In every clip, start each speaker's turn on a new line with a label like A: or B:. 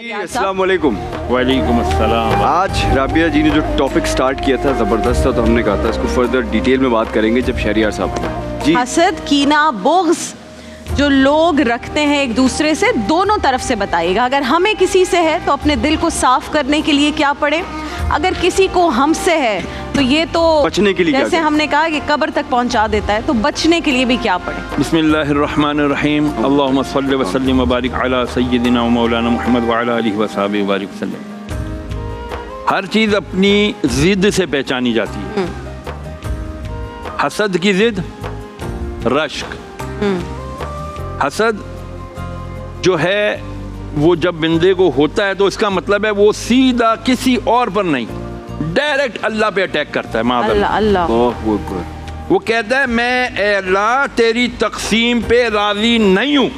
A: अस्सलाम वालेकुम।
B: वालेकुम अस्सलाम।
A: आज राबिया जी ने जो टॉपिक स्टार्ट किया था ज़बरदस्त था, तो हमने कहा था इसको फर्दर डिटेल में बात करेंगे जब शहरियार साहब जी।
C: हसद, कीना, बुग़्ज़ जो लोग रखते हैं एक दूसरे से, दोनों तरफ से बताइएगा। अगर हमें किसी से है तो अपने दिल को साफ करने के लिए क्या पढ़े, अगर किसी को हमसे है तो ये तो
A: बचने के लिए
C: जैसे हमने कहा कि कब्र तक पहुंचा देता है, तो बचने के लिए भी क्या पढ़े।
B: बिस्मिल्लाहिर्रहमानिर्रहीम। अल्लाहुम्मा सल्लि व सल्लिम व बारिक अला सय्यिदिना व मौलाना मुहम्मद व अला आलिहि व सहाबिहि व बारिक वसल्लम। हर चीज़ अपनी ज़िद से पहचानी जाती है। हसद की ज़िद रश्क। हसद जो है वो जब बंदे को होता है तो इसका मतलब है वो सीधा किसी और पर नहीं, डायरेक्ट अल्लाह पे अटैक करता है।
C: अल्लाह अल्लाह।
B: वो कहता है मैं ए अल्लाह तेरी तकसीम पे राजी नहीं हूं,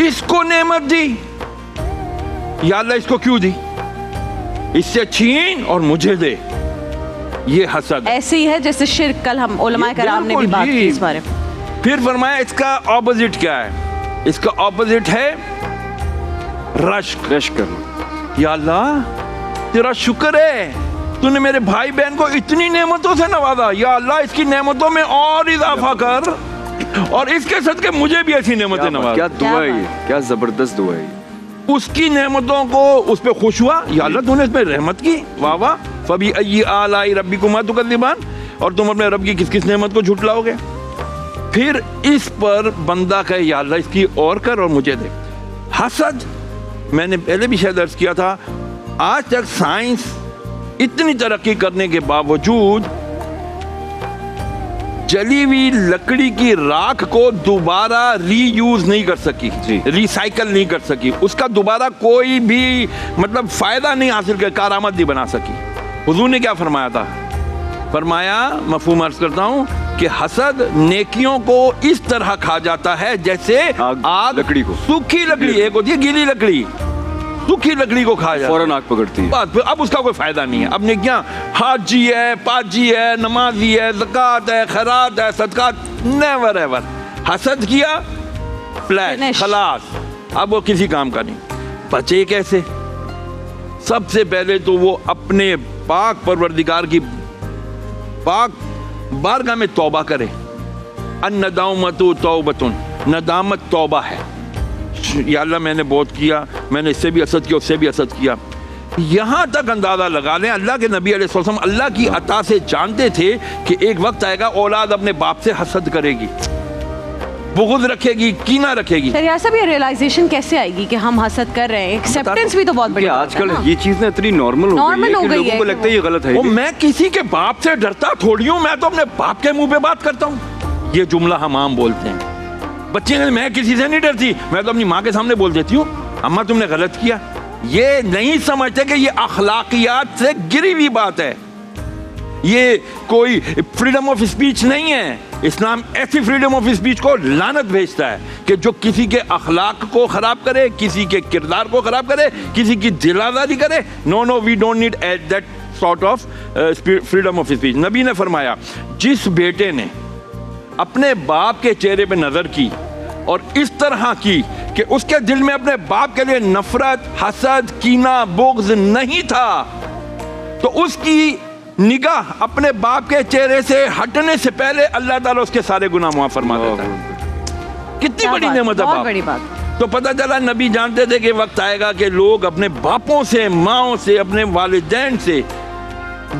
B: इसको नेमत दी, या अल्लाह इसको क्यों दी, इससे छीन और मुझे दे। ये हसद
C: ऐसे ही है जैसे शिर्क। कल हम उलमाए कराम ने भी बात की इस बारे में।
B: फिर फरमाया इसका ऑपोजिट क्या है, इसका ऑपोजिट है रश्क।
A: रश्क करना।
B: या अल्लाह तेरा शुक्र है तूने मेरे भाई बहन को इतनी नेमतों से नवाजा, या अल्लाह इसकी नेमतों में और इजाफा कर और इसके सदके मुझे भी ऐसी नेमतें नवाज।
A: क्या दुआ है ये, क्या जबरदस्त दुआ है।
B: उसकी नेमतों को उस पे खुश हुआ, या अल्लाह तूने इस पे रहमत की, वाह वाह, फबी अय्यी आलाई रब्बिकुमा तुकज़्ज़िबान, और तुम अपने रब की किस किस नेमत को झुटलाओगे। फिर इस पर बंदा कहे या अल्लाह इसकी और कर और मुझे दे। हसद मैंने पहले भी शायद अर्ज किया था, आज तक साइंस इतनी तरक्की करने के बावजूद जली हुई लकड़ी की राख को दोबारा रीयूज नहीं कर सकी, रिसाइकल नहीं कर सकी, उसका दोबारा कोई भी मतलब फायदा नहीं हासिल कर, कारामद नहीं बना सकी। हुजूर ने क्या फरमाया था, फरमाया, मफहूम अर्ज करता हूँ कि हसद नेकियों को इस तरह खा जाता है जैसे आग
A: लकड़ी को,
B: सूखी लकड़ी, एक होती है गीली लकड़ी, सूखी लकड़ी को खा जाता है,
A: फौरन आग पकड़ती है।
B: अब उसका कोई फायदा नहीं है। अब नेकियां हाजी है, पाजी है, नमाजी है, ज़कात है, खैरात है, सदकात, नेवर एवर। हसद किया, फ्लैश, खलास, अब वो किसी काम का नहीं। बचे कैसे? सबसे पहले तो वो अपने पाक परवरदिगार की पाक बारगाह में तौबा करे। अन्नदामतु तौबतुन, नदामत तौबा है। या अल्लाह मैंने बहुत किया, मैंने इससे भी हसद किया, उससे भी हसद किया। यहाँ तक अंदाजा लगा लें, अल्लाह के नबी अलैहि सल्लम अल्लाह की अता से जानते थे कि एक वक्त आएगा औलाद अपने बाप से हसद करेगी, बुग़्ज़ रखेगी, कीना रखेगी।
C: शरिया साहब ये रियलाइजेशन कैसे आएगी कि हम हसद कर रहे हैं? एक्सेप्टेंस भी तो बहुत बड़ी
A: आजकल ये चीज ना इतनी नॉर्मल हो गई है कि लोगों को लगता है ये गलत है।
B: मैं किसी के बाप से डरता थोड़ी हूँ, मैं तो अपने बाप के मुंह पे बात करता हूँ। ये जुमला हम आम बोलते हैं। बच्चे ने मैं किसी से नहीं डरती, मैं तो अपनी माँ के सामने बोल देती हूँ, अम्मा तुमने गलत किया। ये नहीं समझते कि ये अखलाकियात से गिरी हुई बात है, ये कोई फ्रीडम ऑफ स्पीच नहीं है। इस्लाम ऐसी फ्रीडम ऑफ स्पीच को लानत भेजता है कि जो किसी के अखलाक को खराब करे, किसी के किरदार को खराब करे, किसी की दिलाजारी करे। No no, we don't need that sort of freedom of speech. नबी ने फरमाया, जिस बेटे ने अपने बाप के चेहरे पे नजर की और इस तरह की कि उसके दिल में अपने बाप के लिए नफरत, हसद, कीना, बुग़्ज़ नहीं था, तो उसकी निगाह अपने बाप के चेहरे से हटने से पहले अल्लाह ताला उसके सारे गुनाह माफ फरमा देता है। कितनी बड़ी नेमत है बाप।
C: बड़ी बात।
B: तो पता चला नबी जानते थे कि वक्त आएगा कि लोग अपने बापों से, माओं से, अपने वालिदैन से,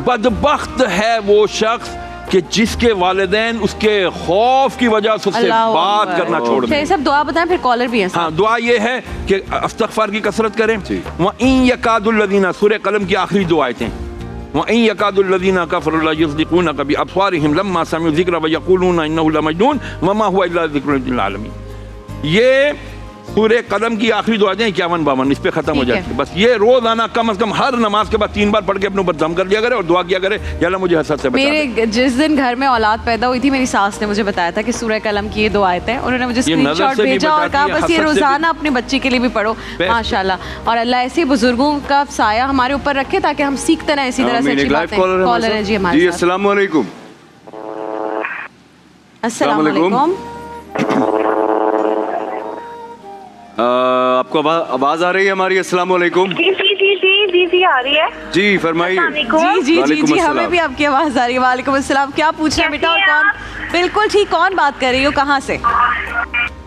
B: बदबख्त है वो शख्स कि जिसके वालिदैन उसके खौफ की वजह से उससे बात करना छोड़ दें।
C: सब दुआ बताएं, फिर कॉलर भी है।
B: हाँ, दुआ ये है कि इस्तिग़फ़ार की कसरत करें। वइन यकादुल लज़ीना, सूरह कलम की आखिरी दो आयतें, वइन यकादुल लज़ीना कफ़रू ला युज़्लिक़ूनका बिअब्सारिहिम लम्मा समिअू ज़िक्र व यक़ूलूना इन्नहु लमजनून वमा हुवा इल्ला ज़िक्रुन लिल आलमीन। ये सूरह कलम की आखिरी दो आयतें 51-52 इस पे खत्म हो जाती है। बस ये रोजाना कम से कम हर नमाज के बाद 3 बार पढ़ के अपने ऊपर दम कर लिया करे और दुआ किया करे, या अल्लाह मुझे हसद से बचा।
C: मेरे जिस दिन घर में औलाद पैदा हुई थी, मेरी सास ने मुझे बताया था कि सूरह कलम की ये दो आयतें हैं। उन्होंने मुझे स्क्रीनशॉट भेजा और कहा बस ये रोजाना अपने बच्चे के लिए भी पढ़ो। माशाल्लाह, और अल्लाह ऐसे बुजुर्गों का साया हमारे ऊपर रखे ताकि हम सीखते रहें इसी तरह से अच्छी बातें। कॉलर है जी हमारे साथ।
A: अस्सलाम वालेकुम।
C: अस्सलाम वालेकुम।
A: आपको आवाज आ रही है हमारी? अस्सलाम वालेकुम।
D: जी आ रही है।
A: जी फरमाइए।
C: जी हमें भी आपकी आवाज आ रही है। वालेकुम अस्सलाम। क्या पूछना बेटा? और कौन? बिल्कुल ठीक। कौन बात कर रही हो? कहाँ से?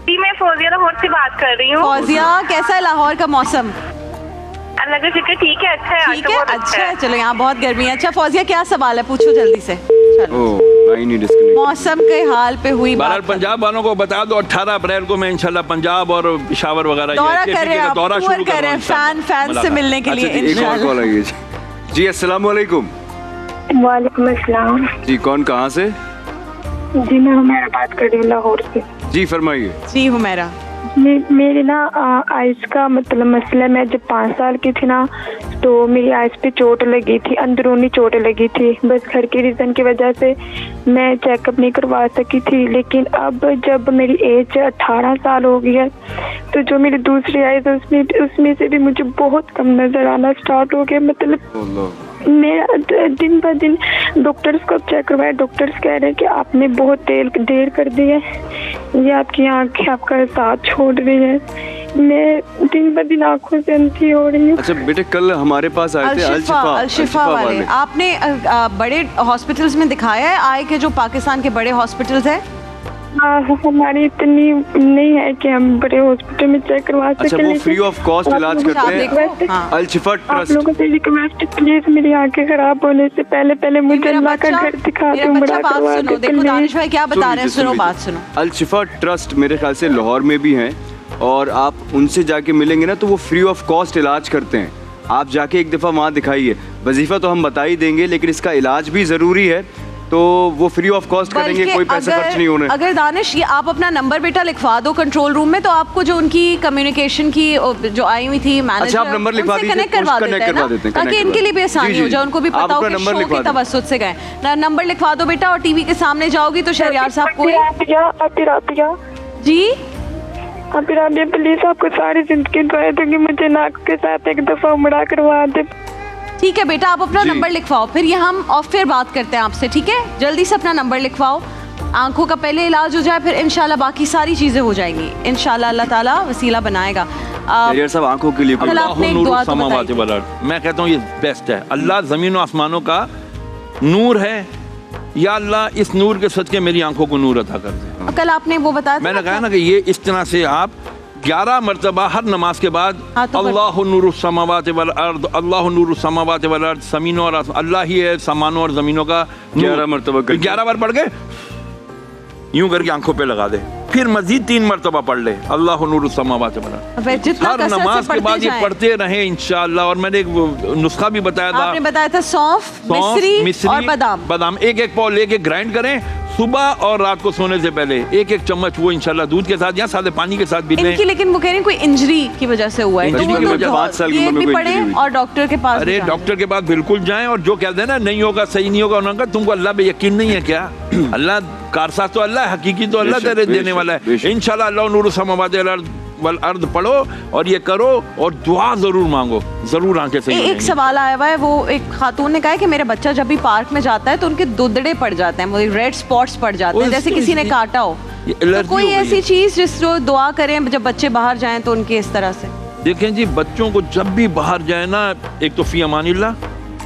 D: जी मैं फौजिया लाहौर से बात कर रही हूँ।
C: फौजिया, कैसा है लाहौर का मौसम?
D: अल्लाह का शुक्र, ठीक है, अच्छा है।
C: ठीक है, अच्छा है। चलो यहाँ बहुत गर्मी है। अच्छा फौजिया, क्या सवाल है? पूछो जल्दी से। मौसम के हाल पे हुई बात।
B: पंजाब वालों को बता दो 18 अप्रैल को मैं इंशाल्लाह पंजाब और पेशावर वगैरह
C: दौरा कर रहे हैं फैन से मिलने के लिए इंशाल्लाह।
A: जी अस्सलाम वालेकुम।
D: वालेकुम अस्सलाम।
A: जी कौन, कहाँ से?
D: जी मैं हुमैरा बात कर रही हूँ लाहौर से।
A: जी फरमाइए।
C: जी हुमैरा,
D: मेरे ना आइस का मतलब मसला, मैं जब 5 साल की थी ना तो मेरी आइस पे चोट लगी थी, अंदरूनी चोट लगी थी। बस घर के रीज़न की वजह से मैं चेकअप नहीं करवा सकी थी। लेकिन अब जब मेरी एज 18 साल हो गई है तो जो मेरी दूसरी आइस है उसमें से भी मुझे बहुत कम नज़र आना स्टार्ट हो गया। मतलब मेरा दिन ब दिन डॉक्टर्स को चेक करवाया, डॉक्टर्स कह रहे हैं कि आपने बहुत देर कर दी है, ये आपकी आँखें आपका साथ छोड़ रही है। मैं दिन ब दिन आँखों से अंधी हो रही हूँ।
A: अच्छा बेटे, कल हमारे पास आए थे
C: अल-शिफा वाले। आपने बड़े हॉस्पिटल्स में दिखाया है? आए के जो पाकिस्तान के बड़े हॉस्पिटल्स हैं?
D: हमारी इतनी नहीं है कि हम बड़े हॉस्पिटल में चेक करवा सकें।
A: अच्छा, वो फ्री ऑफ कॉस्ट इलाज करते हैं अल-शिफा ट्रस्ट।
D: आप लोगों से रिक्वेस्ट, प्लीज मेरी आंखें खराब होने से पहले मुझे अल्लाह का घर दिखा दो, बड़ा करवा दो।
C: देखो दानिश भाई क्या बता रहे हैं, सुनो बात सुनो।
A: अल-शिफा ट्रस्ट मेरे ख्याल से लाहौर में भी हैं और आप उनसे जाके मिलेंगे ना तो वो फ्री ऑफ कॉस्ट इलाज करते हैं। आप जाके एक दफ़ा वहाँ दिखाइए। वजीफ़ा तो हम बता ही देंगे लेकिन इसका इलाज भी ज़रूरी है, तो वो फ्री ऑफ कॉस्ट करेंगे, कोई पैसा खर्च नहीं होने।
C: अगर दानिश ये आप अपना नंबर बेटा लिखवा दो कंट्रोल रूम में, तो आपको जो उनकी कम्युनिकेशन की जो आई हुई थी मैनेजर,
A: अच्छा आप नंबर लिखवा दीजिए,
C: कनेक्ट करवा देते हैं ताकि इनके लिए भी आसानी हो जाए, उनको भी पता हो कि शो की तवज्जुह से गए। नंबर लिखवा दो बेटा और टीवी के सामने जाओगी तो शहरियार साहब को जी
D: अभी प्लीज आपको सारी जिंदगी दुआ दूंगी, मुझे नाक के साथ एक दफा उमड़ा करवा दे।
C: ठीक है बेटा, आप अपना नंबर लिखवाओ, फिर ये हम और फिर बात करते हैं आपसे, ठीक है? जल्दी से अपना नंबर लिखवाओ। आंखों का पहले इलाज हो जाए, फिर इंशाल्लाह बाकी सारी चीज़ें हो जाएंगी। इंशाल्लाह अल्लाह ताला वसीला बनाएगा।
A: सब आंखों के लिए
B: मैं कहता हूँ ये बेस्ट है। अल्लाह ज़मीन और आसमानों का नूर है, या अल्लाह इस नूर के सदके मेरी आंखों को नूर अता कर दे।
C: कल आपने वो बताया,
B: मैंने कहा ना कि ये इस तरह से आप 11 मरतबा हर नमाज के बाद अल्लाहु नूरुस समावाति वल अर्द, अल्लाहु नूरुस समावाति वल अर्द, ज़मीनों और अल्लाह ही है समानों और ज़मीनों का
A: 11 मरतबा
B: 11 बार पढ़ के यूं करके आंखों पे लगा दे, फिर मजीद 3 मरतबा पढ़ ले अल्लाहु नूरुस समावाति वल अर्द। हर नमाज के बाद ये पढ़ते रहे इंशाअल्लाह। और मैंने एक नुस्खा भी बताया था,
C: आपने बताया था सौंफ, मिश्री और
B: बादाम एक पाव लेके ग्राइंड करें सुबह और रात को सोने से पहले 1 चम्मच, वो इंशाल्लाह दूध के साथ या सादे पानी के साथ भी लें।
C: लेकिन वो कह रहे हैं कोई इंजरी की वजह से हुआ है,
A: तो वो 5 साल की उम्र में
C: पड़े और डॉक्टर के पास।
B: अरे डॉक्टर के पास बिल्कुल जाएं, और जो कहते हैं ना नहीं होगा, सही नहीं होगा, उन्होंने कहा तुमको अल्लाह पे यकीन नहीं है क्या? अल्लाह कारसाज तो अल्लाह, हकीकी तो अल्लाह तेरे देने वाला है। इंशाल्लाह अल्लाह नूरुस समावाति वल अर्द पढ़ो और ये करो और दुआ जरूर मांगो, जरूर आंखें सही।
C: एक सवाल आया हुआ है, वो एक खातून ने कहा है कि मेरा बच्चा जब भी पार्क में जाता है तो उनके दुदड़े पड़ जाते हैं, वो रेड स्पॉट्स पड़ जाते हैं जैसे किसी ने काटा हो। तो कोई ऐसी चीज जिस जो दुआ करें जब बच्चे बाहर जाएं तो उनके इस तरह से?
B: देखें जी, बच्चों को जब भी बाहर जाए ना, एक तो फी अमानिल्लाह,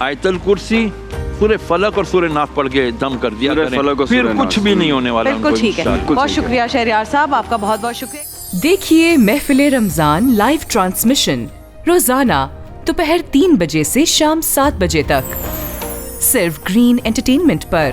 B: आयतल कुर्सी, सूरह फलक और सूरह नास पढ़ के दम कर दिया करें, फिर कुछ भी नहीं होने वाला।
C: बिल्कुल ठीक है, बहुत शुक्रिया शहरियार साहब, आपका बहुत बहुत शुक्रिया।
E: देखिए महफिल रमजान लाइव ट्रांसमिशन रोजाना दोपहर 3 बजे से शाम 7 बजे तक सिर्फ ग्रीन एंटरटेनमेंट पर।